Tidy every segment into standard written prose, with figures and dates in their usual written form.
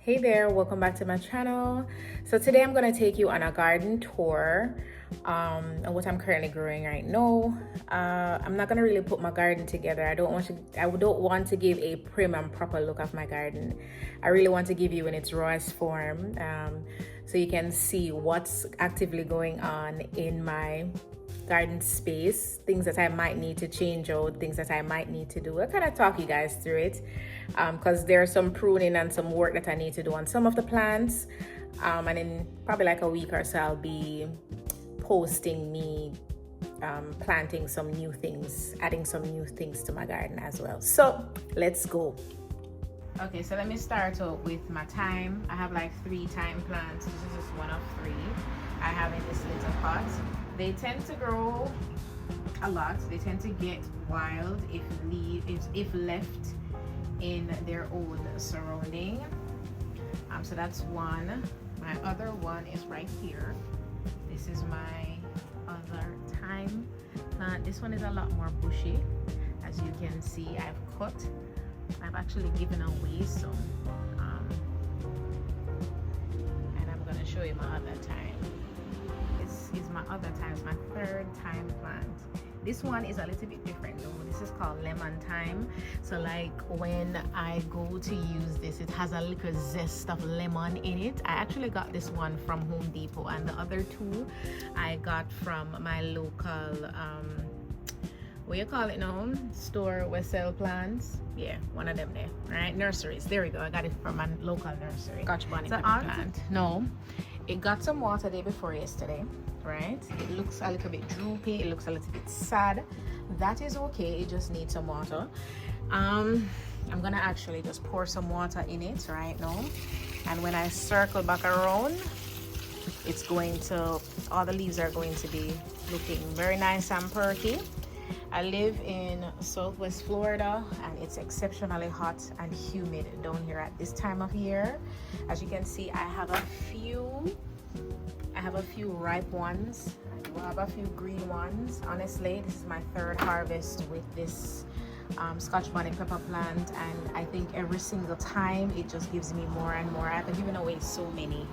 Hey there, welcome back to my channel. So today I'm going to take you on a garden tour on what I'm currently growing right now. I'm not going to really put my garden together. I don't want to give a prim and proper look of my garden. I really want to give you in its rawest form, so you can see what's actively going on in my garden space, things that I might need to change out, things that I might need to do. I'll kind of talk you guys through it because there's some pruning and some work that I need to do on some of the plants, and in probably like a week or so I'll be posting me planting some new things, adding some new things to my garden as well. So let's go. Okay, so let me start out with my thyme. I have like 3 thyme plants. This is just one of 3 I have in this little pot. They tend to grow a lot. They tend to get wild if left in their own surrounding. So that's one. My other one is right here. This is my other thyme plant. This one is a lot more bushy. As you can see, I've actually given away some, and I'm gonna show you my other thyme. This is my other thyme, it's my 3rd thyme plant. This one is a little bit different though. This is called lemon thyme. So like when I go to use this, it has a little zest of lemon in it. I actually got this one from Home Depot, and the other 2 I got from my local what you call it now, store where sell plants. Yeah, one of them there, right? Nurseries. There we go. I got it from my local nursery. Scotch bonnet pepper plant. No, it got some water day before yesterday, right? It looks a little bit droopy. It looks a little bit sad. That is okay. It just needs some water. I'm gonna actually just pour some water in it right now, and when I circle back around, it's going to, all the leaves are going to be looking very nice and perky. I live in Southwest Florida, and it's exceptionally hot and humid down here at this time of year. As you can see, I have a few ripe ones. I do have a few green ones. Honestly, this is my 3rd harvest with this Scotch bonnet pepper plant, and I think every single time it just gives me more and more. I've been giving away so many.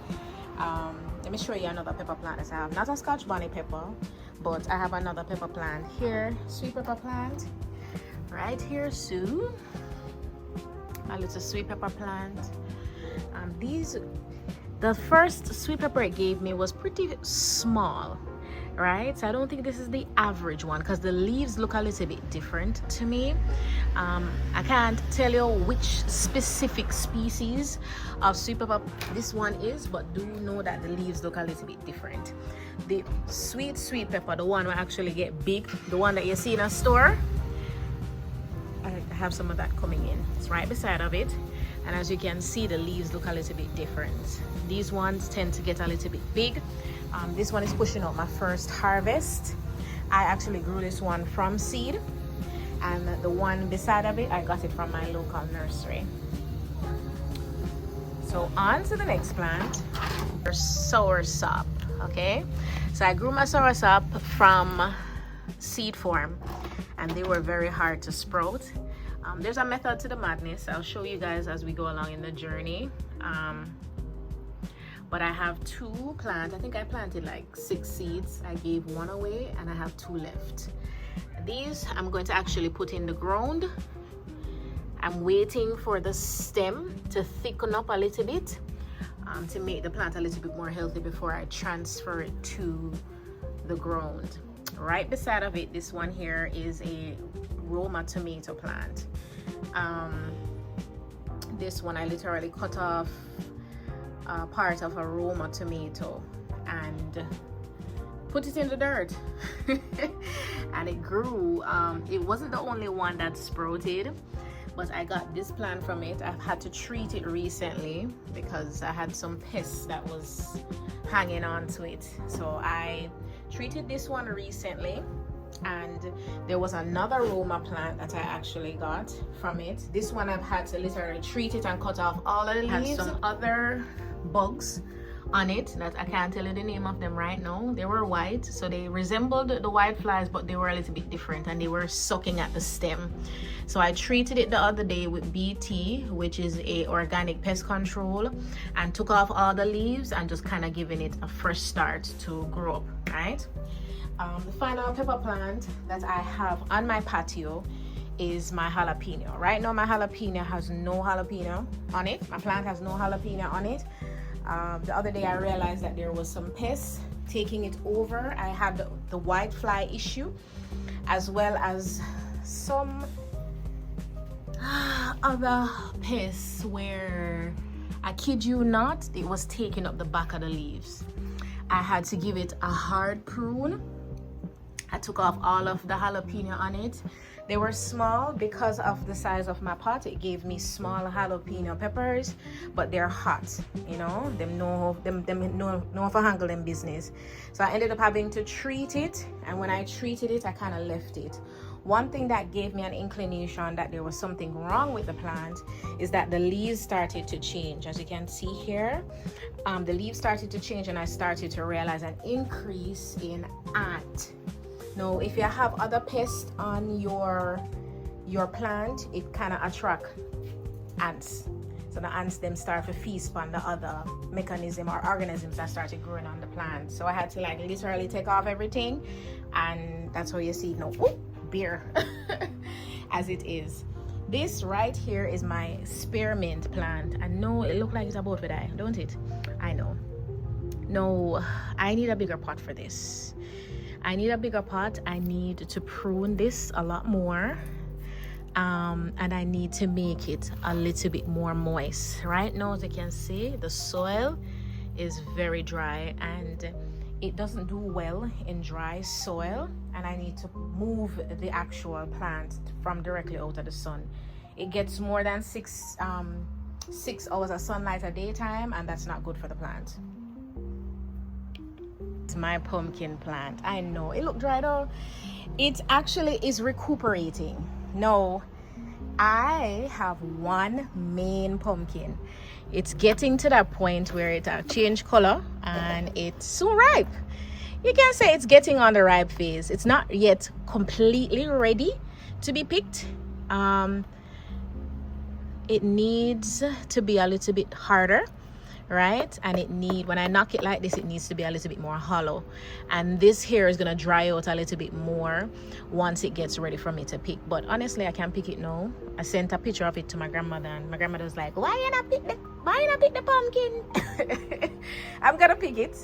Let me show you another pepper plant that I have. Not a Scotch bonnet pepper, but I have another pepper plant here, sweet pepper plant right here, Sue. A little sweet pepper plant. The first sweet pepper it gave me was pretty small, right? So I don't think this is the average one because the leaves look a little bit different to me. I can't tell you which specific species of sweet pepper this one is, but do know that the leaves look a little bit different. The sweet pepper, the one will actually get big, the one that you see in a store, I have some of that coming in. It's right beside of it, and as you can see, the leaves look a little bit different. These ones tend to get a little bit big. This one is pushing out my 1st harvest. I actually grew this one from seed, and the one beside of it, I got it from my local nursery. So on to the next plant, soursop. Okay, so I grew my soursop from seed form, and they were very hard to sprout. There's a method to the madness. I'll show you guys as we go along in the journey. But I have 2 plants. I think I planted like 6 seeds. I gave 1 away, and I have 2 left. These I'm going to actually put in the ground. I'm waiting for the stem to thicken up a little bit to make the plant a little bit more healthy before I transfer it to the ground. Right beside of it, this one here is a Roma tomato plant. This one I literally cut off part of a Roma tomato and put it in the dirt and it grew. It wasn't the only one that sprouted, but I got this plant from it. I've had to treat it recently because I had some pests that was hanging on to it, so I treated this one recently. And there was another Roma plant that I actually got from it. This one I've had to literally treat it and cut off all of the leaves. Had some other bugs on it that I can't tell you the name of them right now. They were white, so they resembled the white flies, but they were a little bit different, and they were sucking at the stem. So I treated it the other day with BT, which is a organic pest control, and took off all the leaves and just kind of giving it a fresh start to grow up, right? The final pepper plant that I have on my patio is my jalapeno. Right now my jalapeno has no jalapeno on it. My plant has no jalapeno on it. The other day I realized that there was some pests taking it over. I had the white fly issue, as well as some other pests where, I kid you not, it was taking up the back of the leaves. I had to give it a hard prune. I took off all of the jalapeno on it. They were small because of the size of my pot. It gave me small jalapeno peppers, but they're hot, you know. Them know for handle them business. So I ended up having to treat it, and when I treated it, I kind of left it. One thing that gave me an inclination that there was something wrong with the plant is that the leaves started to change. As you can see here, the leaves started to change, and I started to realize an increase in ant. Now, if you have other pests on your plant, it kind of attract ants. So the ants them start to feast on the other mechanism or organisms that started growing on the plant. So I had to like literally take off everything, and that's how you see it now. Oh, beer, as it is. This right here is my spearmint plant. I know it looks like it's about to die, don't it? I know. No, I need a bigger pot for this. I need a bigger pot. I need to prune this a lot more, and I need to make it a little bit more moist. Right now, as you can see, the soil is very dry, and it doesn't do well in dry soil, and I need to move the actual plant from directly out of the sun. It gets more than 6 hours of sunlight a daytime, and that's not good for the plant. My pumpkin plant, I know it looked dry though. It actually is recuperating. No, I have one main pumpkin. It's getting to that point where it changed color and it's soon ripe. You can say it's getting on the ripe phase. It's not yet completely ready to be picked. It needs to be a little bit harder, right? And when I knock it like this, it needs to be a little bit more hollow, and this here is gonna dry out a little bit more once it gets ready for me to pick. But honestly, I can pick it now. I sent a picture of it to my grandmother, and my grandmother was like, why you not pick the pumpkin? I'm gonna pick it,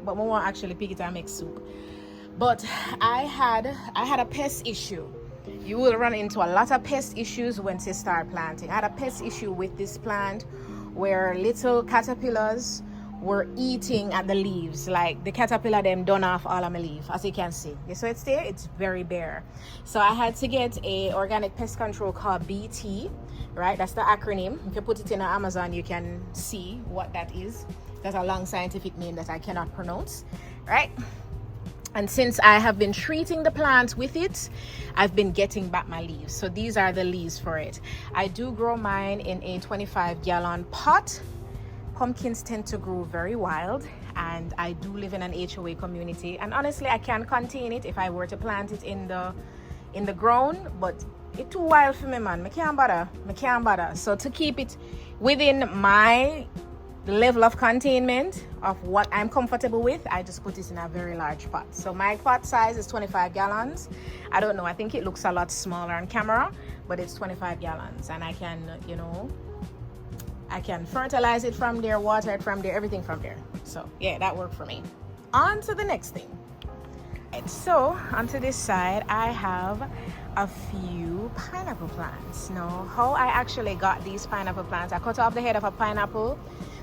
but we won't actually pick it and make soup. But I had a pest issue. You will run into a lot of pest issues once you start planting. I had a pest issue with this plant where little caterpillars were eating at the leaves. Like the caterpillar them done off all of my leaf, as you can see. So it's there, it's very bare. So I had to get a organic pest control called BT, right? That's the acronym. If you put it in Amazon, you can see what that is. That's a long scientific name that I cannot pronounce, right? And since I have been treating the plant with it, I've been getting back my leaves. So these are the leaves for it. I do grow mine in a 25-gallon pot. Pumpkins tend to grow very wild, and I do live in an HOA community. And honestly, I can contain it if I were to plant it in the ground, but it's too wild for me, man. I can't bother. So to keep it within my level of containment of what I'm comfortable with, I just put it in a very large pot. So my pot size is 25 gallons. I don't know, I think it looks a lot smaller on camera, but it's 25 gallons, and I can, I can fertilize it from there, water it from there, everything from there. So yeah, that worked for me. On to the next thing. Right, so onto this side, I have a few pineapple plants. Now, how I actually got these pineapple plants, I cut off the head of a pineapple,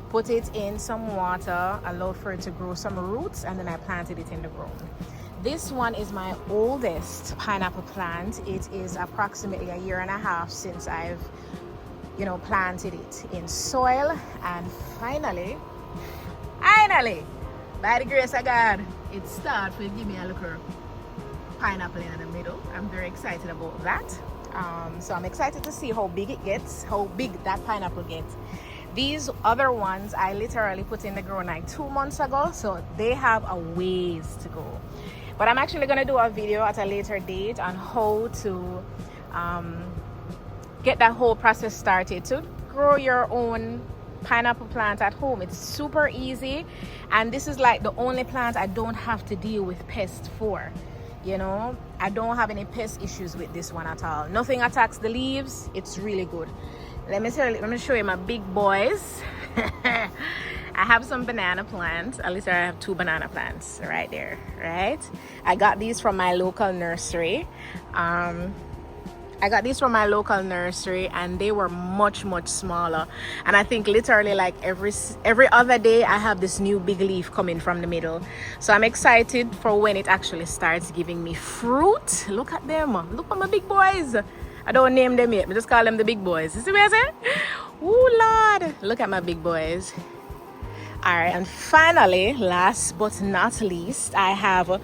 put it in some water, allowed for it to grow some roots, and then I planted it in the ground. This one is my oldest pineapple plant. It is approximately 1.5 years since I've planted it in soil, and finally, by the grace of God, it started to give me a little pineapple in the middle. I'm very excited about that. So I'm excited to see how big it gets, how big that pineapple gets. These other ones I literally put in the ground like 2 months ago, so they have a ways to go. But I'm actually going to do a video at a later date on how to get that whole process started to grow your own pineapple plant at home. It's super easy, and this is like the only plant I don't have to deal with pests for. You know, I don't have any pest issues with this one at all. Nothing attacks the leaves. It's really good. Let me show you my big boys. I have some banana plants. At least I have 2 banana plants right there, right? I got these from my local nursery. And they were much smaller, and I think literally like every other day I have this new big leaf coming from the middle. So I'm excited for when it actually starts giving me fruit. Look at them. Look at my big boys. I don't name them yet, but just call them the big boys. You see what I say? Oh Lord, look at my big boys. All right, and finally, last but not least, I have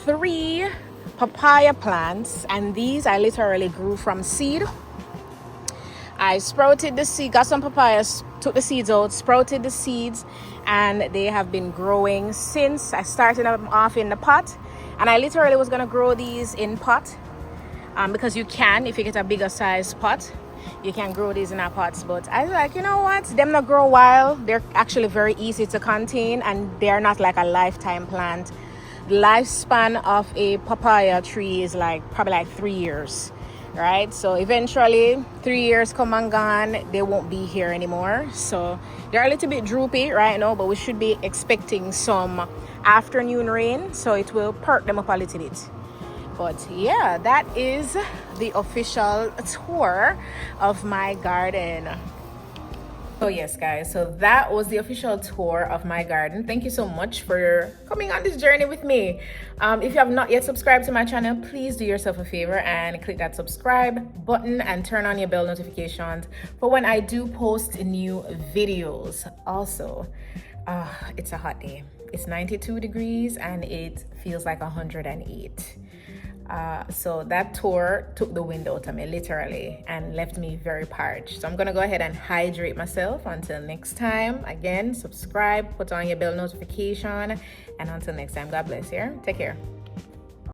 3 papaya plants, and these I literally grew from seed. I sprouted the seed, got some papayas, took the seeds out, sprouted the seeds, and they have been growing since. I started them off in the pot, and I literally was gonna grow these in pot because you can, if you get a bigger size pot, you can grow these in our pots. But I was like, you know what, them not grow wild. They're actually very easy to contain, and they're not like a lifetime plant. The lifespan of a papaya tree is probably like 3 years, right? So eventually 3 years come and gone, they won't be here anymore. So they're a little bit droopy right now, but we should be expecting some afternoon rain, so it will perk them up a little bit. But yeah, that is the official tour of my garden. So yes guys, so that was the official tour of my garden. Thank you so much for coming on this journey with me. If you have not yet subscribed to my channel, please do yourself a favor and click that subscribe button and turn on your bell notifications for when I do post new videos. Also, it's a hot day. It's 92 degrees and it feels like 108. So that tour took the wind out of me literally and left me very parched. So I'm gonna go ahead and hydrate myself. Until next time, again, subscribe, put on your bell notification, and until next time, God bless you. Take care.